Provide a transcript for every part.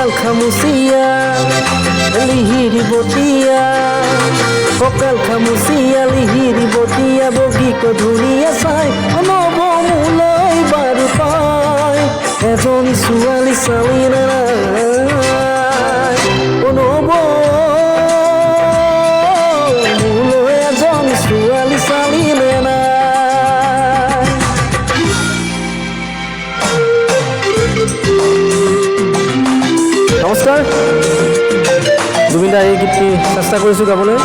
Pokal khamusia lihiri botia Pokal khamusia lihiri botia bogi ko dhuniya sai Nobou mulai baru pai Ezoni suali salina Nobou mulai ezoni suali salina নমস্কাৰ জুবিন দাৰ এই গীতটি চেষ্টা কৰিছোঁ গাবলৈ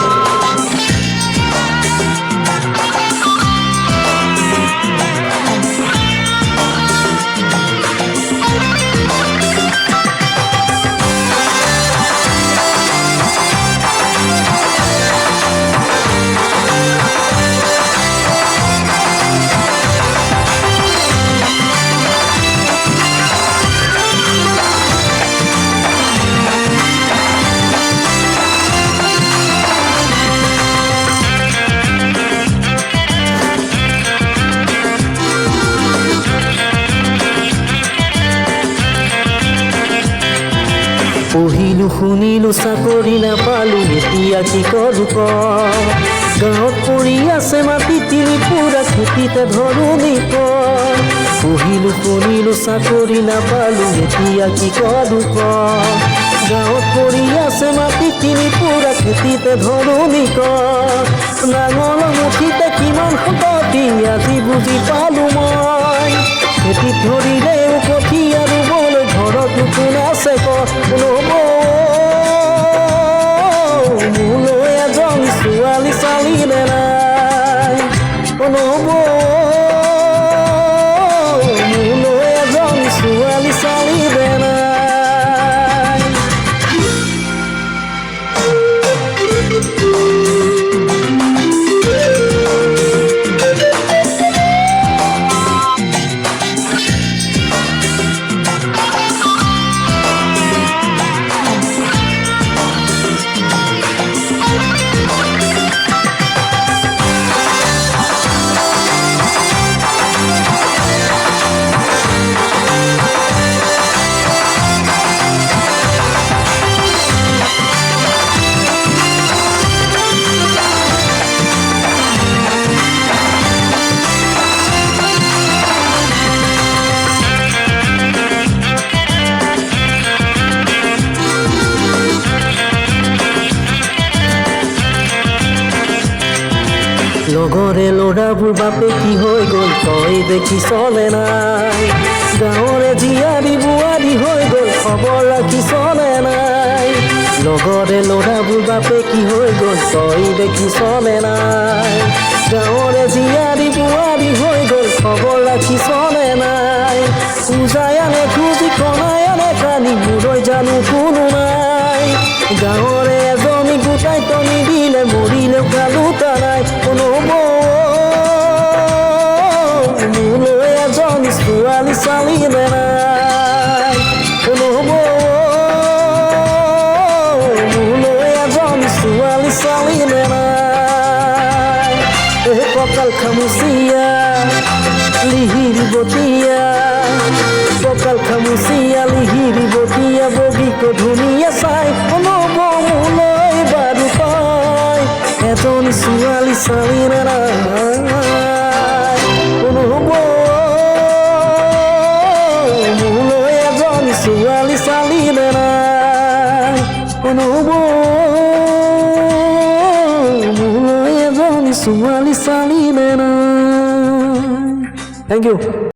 পঢ়িলো শুনিলো চাকৰি নাপালো এতিয়া কি কৰো ক গাঁৱত পৰি আছে মাটি তিনি পুৰা খেতিতে ধৰো নিক পঢ়িলো শুনিলো চাকৰি নাপালো এতিয়া কি কৰো ক গাঁৱত পৰি আছে মাটি তিনি পুৰা খেতিতে ধৰো নিক নাঙল মুঠিতে কিমান সম্পত্তি আজি বুজি পালো মই খেতিত ধৰিলেও কঠীয়া ৰুবলৈ ঘৰত নতুন আছে ক মোলৈ এজন ছোৱালী চালিনে নাই Nobou মোলৈ এজন ছোৱালী চালিনে নাই লগৰে ল'ৰাবোৰ বাপে কি হৈ গ'ল তই দেখি চলে নাই গাঁৱৰে জীয়াৰী বোৱাৰী হৈ গ'ল খবৰ ৰাখি চলে নাই লগৰে ল'ৰাবোৰ বাপে কি হৈ গ'ল তই দেখি চলে নাই গাঁৱৰে জীয়াৰী বোৱাৰী হৈ গ'ল খবৰ ৰাখি চলে নাই পূজাই আনে খুজি কণাই আনে কালি মোৰৈ জানো কোনো নাই গাঁৱৰে এজনী গোটাই টনি দিলে মৰিলেও গালোতা নাই মোলৈ এজনী ছোৱালী চালিনে নাই মোলৈ এজনী ছোৱালী চালিনে নাই কঁকাল খামুচিয়া লিহিৰি বতিয়া কঁকাল খামুচিয়া লিহিৰি বতিয়া বগীকো ধুনীয়া চাই Nobou মোলৈ বাৰু পাই এজনী ছোৱালী চালিনে নাই মোলৈ এজনী ছোৱালী চালিনে নাই Nobou মোলৈ এজনী ছোৱালী চালিনে নাই Thank you.